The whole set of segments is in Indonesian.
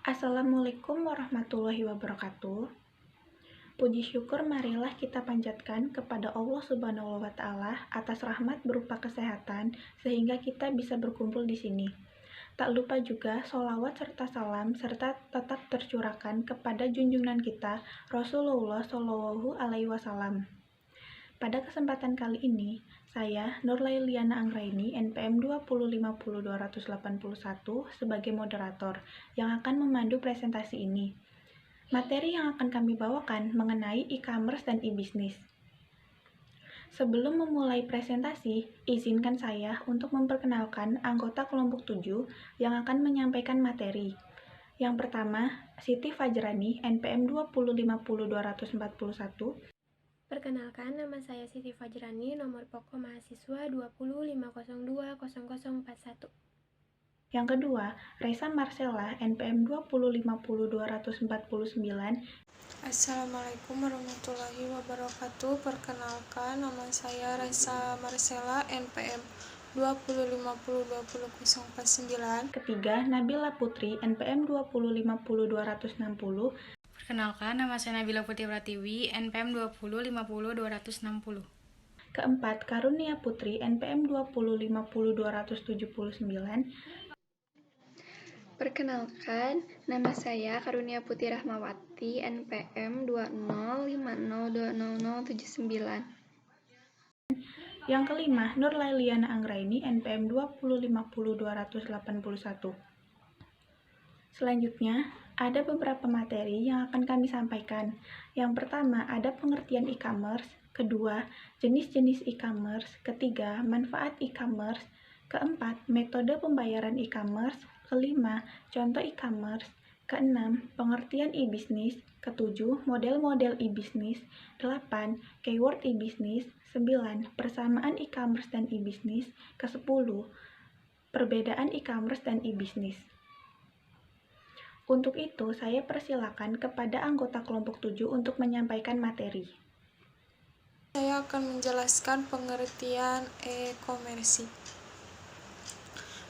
Assalamualaikum warahmatullahi wabarakatuh. Puji syukur marilah kita panjatkan kepada Allah Subhanahu wa Ta'ala atas rahmat berupa kesehatan sehingga kita bisa berkumpul di sini. Tak lupa juga sholawat serta salam serta tetap tercurahkan kepada junjungan kita Rasulullah Shallallahu Alaihi Wasallam. Pada kesempatan kali ini, saya Nurlailiana Anggraini, NPM 2050281 sebagai moderator yang akan memandu presentasi ini. Materi yang akan kami bawakan mengenai e-commerce dan e-business. Sebelum memulai presentasi, izinkan saya untuk memperkenalkan anggota kelompok 7 yang akan menyampaikan materi. Yang pertama, Siti Fajrani, NPM 2050241. Perkenalkan, nama saya Siti Fajrani, nomor pokok mahasiswa 205020041. Yang kedua, Reza Marcella, NPM 2050249. Assalamualaikum warahmatullahi wabarakatuh. Perkenalkan, nama saya Reza Marcella, NPM 205020049. Ketiga, Nabila Putri, NPM 2050260. Perkenalkan, nama saya Nabila Putri Pratiwi, NPM 2050260. Keempat, Karunia Putri, NPM 2050279. Perkenalkan, nama saya Karunia Putri Rahmawati, NPM 205020079. Yang kelima, Nurlailiana Anggraini, NPM 2050281. Selanjutnya, ada beberapa materi yang akan kami sampaikan. Yang pertama, ada pengertian e-commerce. Kedua, jenis-jenis e-commerce. Ketiga, manfaat e-commerce. Keempat, metode pembayaran e-commerce. Kelima, contoh e-commerce. Keenam, pengertian e-business. Ketujuh, model-model e-business. 8, keyword e-business. 9, persamaan e-commerce dan e-business. Ke-10, perbedaan e-commerce dan e-business. Untuk itu, saya persilakan kepada anggota kelompok 7 untuk menyampaikan materi. Saya akan menjelaskan pengertian e-commerce.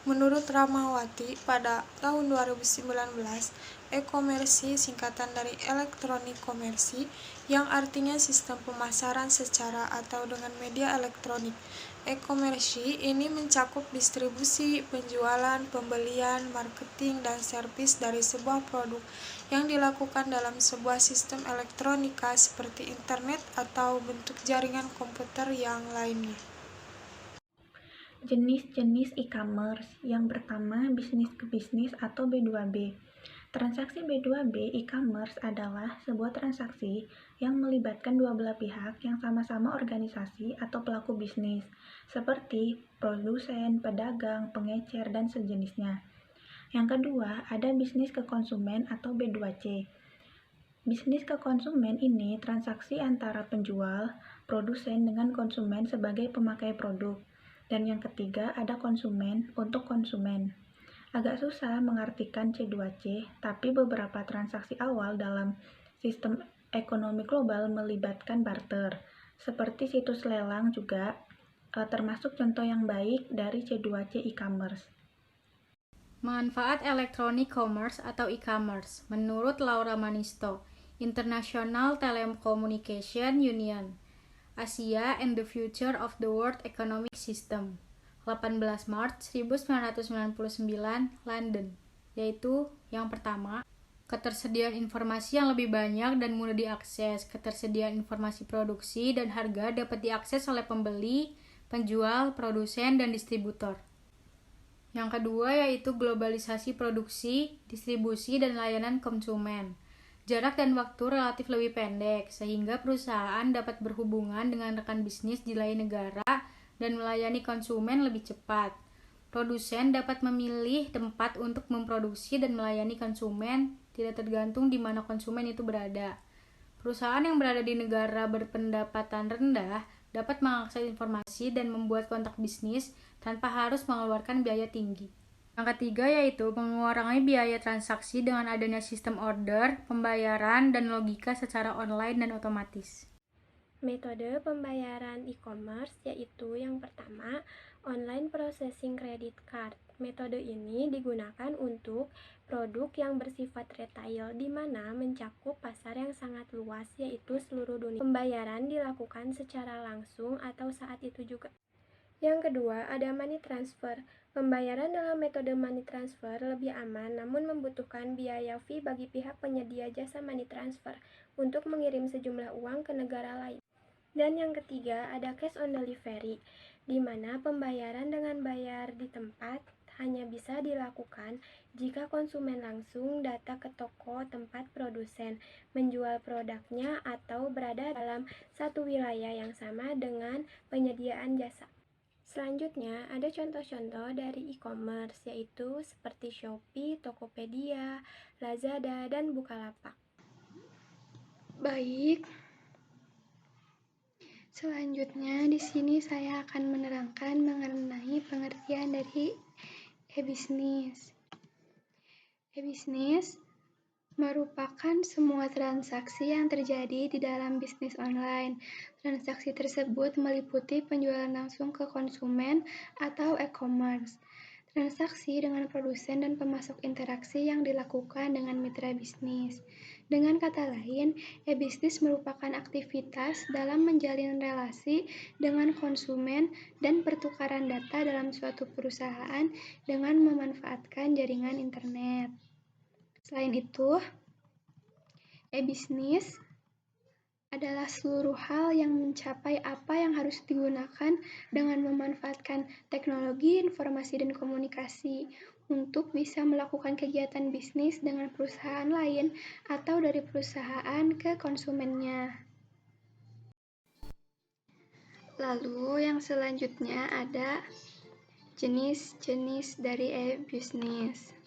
Menurut Rahmawati, pada tahun 2019, e-commerce singkatan dari electronic commerce yang artinya sistem pemasaran secara atau dengan media elektronik. E-commerce ini mencakup distribusi, penjualan, pembelian, marketing, dan servis dari sebuah produk yang dilakukan dalam sebuah sistem elektronika seperti internet atau bentuk jaringan komputer yang lainnya. Jenis-jenis e-commerce. Yang pertama, bisnis ke bisnis atau B2B. Transaksi B2B e-commerce adalah sebuah transaksi yang melibatkan dua belah pihak yang sama-sama organisasi atau pelaku bisnis, seperti produsen, pedagang, pengecer, dan sejenisnya. Yang kedua, ada bisnis ke konsumen atau B2C. Bisnis ke konsumen ini transaksi antara penjual, produsen dengan konsumen sebagai pemakai produk. Dan yang ketiga, ada konsumen untuk konsumen. Agak susah mengartikan C2C, tapi beberapa transaksi awal dalam sistem ekonomi global melibatkan barter. Seperti situs lelang juga termasuk contoh yang baik dari C2C e-commerce. Manfaat electronic commerce atau e-commerce menurut Laura Manisto, International Telecommunication Union, Asia and the Future of the World Economic System, 18 Maret 1999, London, yaitu yang pertama, ketersediaan informasi yang lebih banyak dan mudah diakses. Ketersediaan informasi produksi dan harga dapat diakses oleh pembeli, penjual, produsen, dan distributor. Yang kedua yaitu globalisasi produksi, distribusi, dan layanan konsumen. Jarak dan waktu relatif lebih pendek, sehingga perusahaan dapat berhubungan dengan rekan bisnis di lain negara dan melayani konsumen lebih cepat. Produsen dapat memilih tempat untuk memproduksi dan melayani konsumen, tidak tergantung di mana konsumen itu berada. Perusahaan yang berada di negara berpendapatan rendah dapat mengakses informasi dan membuat kontak bisnis tanpa harus mengeluarkan biaya tinggi. Yang ketiga yaitu mengurangi biaya transaksi dengan adanya sistem order, pembayaran, dan logika secara online dan otomatis. Metode pembayaran e-commerce yaitu yang pertama, online processing credit card. Metode ini digunakan untuk produk yang bersifat retail, di mana mencakup pasar yang sangat luas, yaitu seluruh dunia. Pembayaran dilakukan secara langsung atau saat itu juga. Yang kedua, ada money transfer. Pembayaran dalam metode money transfer lebih aman, namun membutuhkan biaya fee bagi pihak penyedia jasa money transfer untuk mengirim sejumlah uang ke negara lain. Dan yang ketiga, ada cash on delivery, di mana pembayaran dengan bayar di tempat hanya bisa dilakukan jika konsumen langsung datang ke toko tempat produsen menjual produknya atau berada dalam satu wilayah yang sama dengan penyediaan jasa. Selanjutnya, ada contoh-contoh dari e-commerce, yaitu seperti Shopee, Tokopedia, Lazada, dan Bukalapak. Baik. Selanjutnya, di sini saya akan menerangkan mengenai pengertian dari e-bisnis. E-bisnis merupakan semua transaksi yang terjadi di dalam bisnis online. Transaksi tersebut meliputi penjualan langsung ke konsumen atau e-commerce, transaksi dengan produsen dan pemasok, interaksi yang dilakukan dengan mitra bisnis. Dengan kata lain, e-bisnis merupakan aktivitas dalam menjalin relasi dengan konsumen dan pertukaran data dalam suatu perusahaan dengan memanfaatkan jaringan internet. Selain itu, e-bisnis adalah seluruh hal yang mencapai apa yang harus digunakan dengan memanfaatkan teknologi, informasi, dan komunikasi untuk bisa melakukan kegiatan bisnis dengan perusahaan lain atau dari perusahaan ke konsumennya. Lalu yang selanjutnya ada jenis-jenis dari e-bisnis.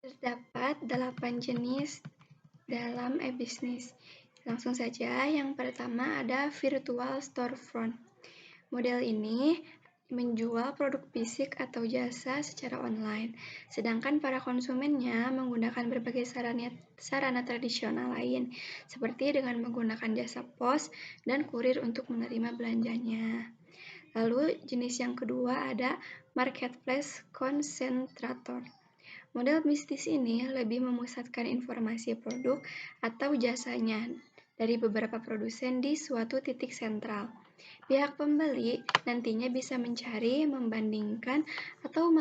Terdapat 8 jenis dalam e-bisnis. Langsung saja, yang pertama ada virtual storefront. Model ini menjual produk fisik atau jasa secara online, sedangkan para konsumennya menggunakan berbagai sarana tradisional lain, seperti dengan menggunakan jasa pos dan kurir untuk menerima belanjanya. Lalu jenis yang kedua ada marketplace concentrator. Model bisnis ini lebih memusatkan informasi produk atau jasanya dari beberapa produsen di suatu titik sentral. Pihak pembeli nantinya bisa mencari, membandingkan, atau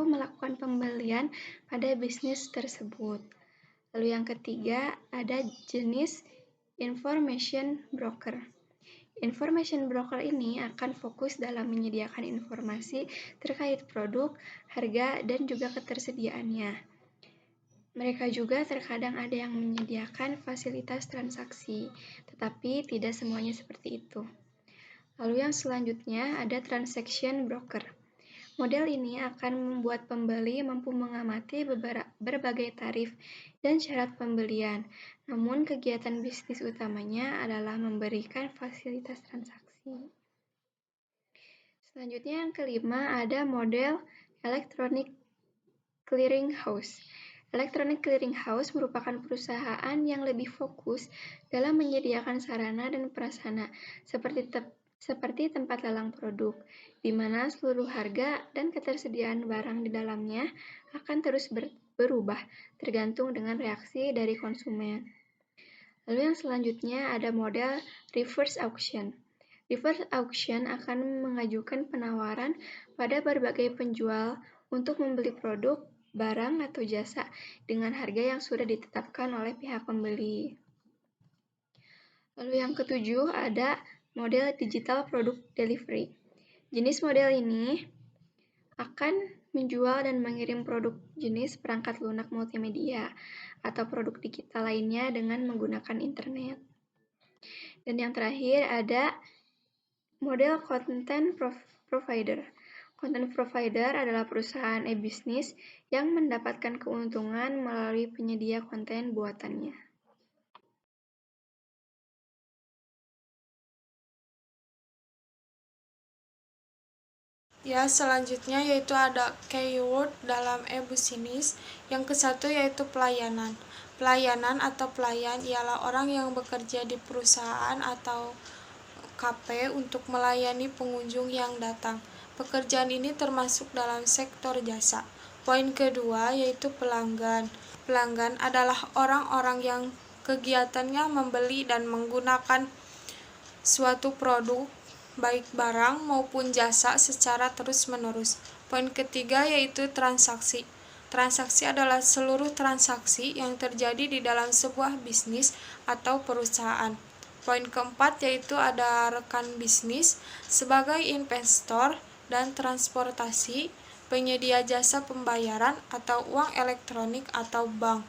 melakukan pembelian pada bisnis tersebut. Lalu yang ketiga ada jenis information broker. Information broker ini akan fokus dalam menyediakan informasi terkait produk, harga, dan juga ketersediaannya. Mereka juga terkadang ada yang menyediakan fasilitas transaksi, tetapi tidak semuanya seperti itu. Lalu yang selanjutnya ada transaction broker. Model ini akan membuat pembeli mampu mengamati berbagai tarif dan syarat pembelian, namun kegiatan bisnis utamanya adalah memberikan fasilitas transaksi. Selanjutnya yang kelima ada model electronic clearing house. Electronic Clearing House merupakan perusahaan yang lebih fokus dalam menyediakan sarana dan prasarana seperti tempat lelang produk, di mana seluruh harga dan ketersediaan barang di dalamnya akan terus berubah tergantung dengan reaksi dari konsumen. Lalu yang selanjutnya ada model reverse auction. Reverse auction akan mengajukan penawaran pada berbagai penjual untuk membeli produk, barang atau jasa dengan harga yang sudah ditetapkan oleh pihak pembeli. Lalu yang ketujuh ada model digital product delivery. Jenis model ini akan menjual dan mengirim produk jenis perangkat lunak multimedia atau produk digital lainnya dengan menggunakan internet. Dan yang terakhir ada model content provider. Content provider adalah perusahaan e-bisnis yang mendapatkan keuntungan melalui penyedia konten buatannya. Ya, selanjutnya yaitu ada keyword dalam e-bisnis. Yang kesatu yaitu pelayanan. Pelayanan atau pelayan ialah orang yang bekerja di perusahaan atau KP untuk melayani pengunjung yang datang. Pekerjaan ini termasuk dalam sektor jasa. Poin kedua yaitu pelanggan. Pelanggan adalah orang-orang yang kegiatannya membeli dan menggunakan suatu produk, baik barang maupun jasa secara terus-menerus. Poin ketiga yaitu transaksi. Transaksi adalah seluruh transaksi yang terjadi di dalam sebuah bisnis atau perusahaan. Poin keempat yaitu ada rekan bisnis sebagai investor dan transportasi, penyedia jasa pembayaran atau uang elektronik atau bank.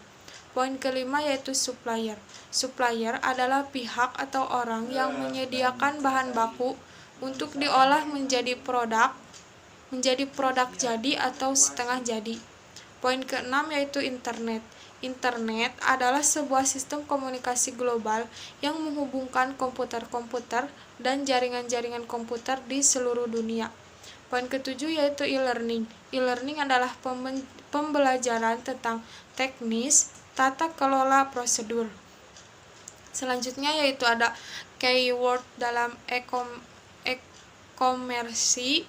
Poin kelima yaitu supplier. Supplier adalah pihak atau orang yang menyediakan bahan baku untuk diolah menjadi produk jadi atau setengah jadi. Poin keenam yaitu internet. Internet adalah sebuah sistem komunikasi global yang menghubungkan komputer-komputer dan jaringan-jaringan komputer di seluruh dunia. Poin ketujuh yaitu e-learning. E-learning adalah pembelajaran tentang teknis, tata kelola prosedur. Selanjutnya yaitu ada keyword dalam e-komersi.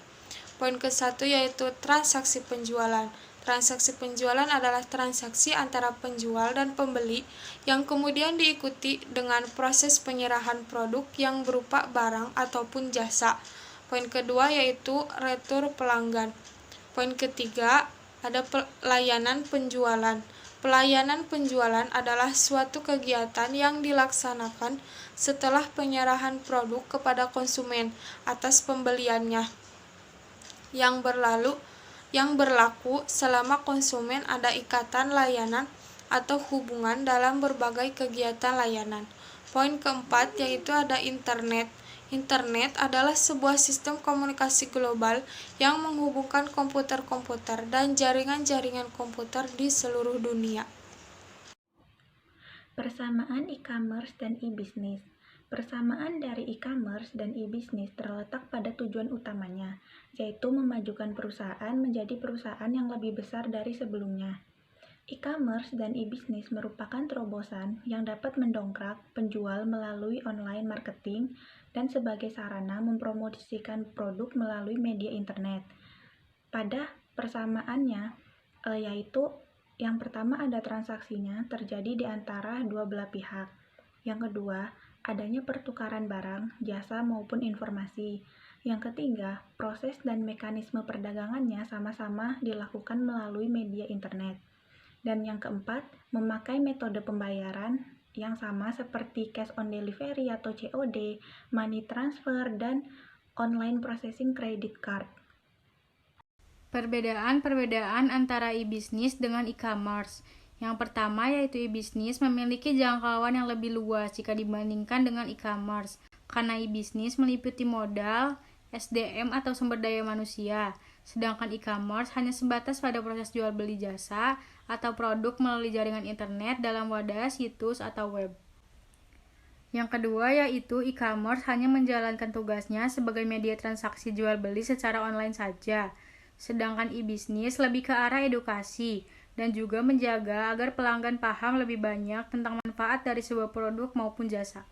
Poin ke-1 yaitu transaksi penjualan. Transaksi penjualan adalah transaksi antara penjual dan pembeli yang kemudian diikuti dengan proses penyerahan produk yang berupa barang ataupun jasa. Poin kedua yaitu retur pelanggan. Poin ketiga ada pelayanan penjualan. Pelayanan penjualan adalah suatu kegiatan yang dilaksanakan setelah penyerahan produk kepada konsumen atas pembeliannya yang berlaku selama konsumen ada ikatan layanan atau hubungan dalam berbagai kegiatan layanan. Poin keempat yaitu ada internet. Internet adalah sebuah sistem komunikasi global yang menghubungkan komputer-komputer dan jaringan-jaringan komputer di seluruh dunia. Persamaan e-commerce dan e-business. Persamaan dari e-commerce dan e-business terletak pada tujuan utamanya, yaitu memajukan perusahaan menjadi perusahaan yang lebih besar dari sebelumnya. E-commerce dan e-business merupakan terobosan yang dapat mendongkrak penjual melalui online marketing dan sebagai sarana mempromosikan produk melalui media internet. Pada persamaannya, yaitu yang pertama ada transaksinya terjadi di antara dua belah pihak. Yang kedua, adanya pertukaran barang, jasa maupun informasi. Yang ketiga, proses dan mekanisme perdagangannya sama-sama dilakukan melalui media internet. Dan yang keempat, memakai metode pembayaran yang sama seperti cash on delivery atau COD, money transfer, dan online processing credit card. Perbedaan antara e-business dengan e-commerce. Yang pertama yaitu e-business memiliki jangkauan yang lebih luas jika dibandingkan dengan e-commerce, karena e-business meliputi modal, SDM atau sumber daya manusia, sedangkan e-commerce hanya sebatas pada proses jual beli jasa atau produk melalui jaringan internet dalam wadah situs atau web. Yang kedua yaitu e-commerce hanya menjalankan tugasnya sebagai media transaksi jual beli secara online saja, sedangkan e-business lebih ke arah edukasi dan juga menjaga agar pelanggan paham lebih banyak tentang manfaat dari sebuah produk maupun jasa.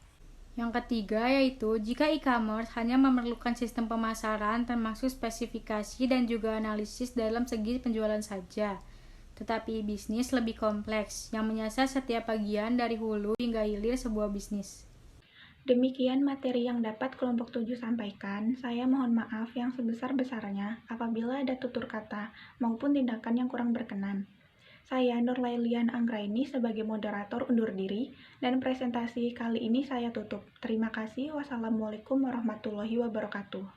Yang ketiga yaitu jika e-commerce hanya memerlukan sistem pemasaran termasuk spesifikasi dan juga analisis dalam segi penjualan saja. Tetapi e-business lebih kompleks yang menyasar setiap bagian dari hulu hingga hilir sebuah bisnis. Demikian materi yang dapat kelompok 7 sampaikan. Saya mohon maaf yang sebesar-besarnya apabila ada tutur kata maupun tindakan yang kurang berkenan. Saya Nurlailian Anggraini sebagai moderator undur diri dan presentasi kali ini saya tutup. Terima kasih. Wassalamualaikum warahmatullahi wabarakatuh.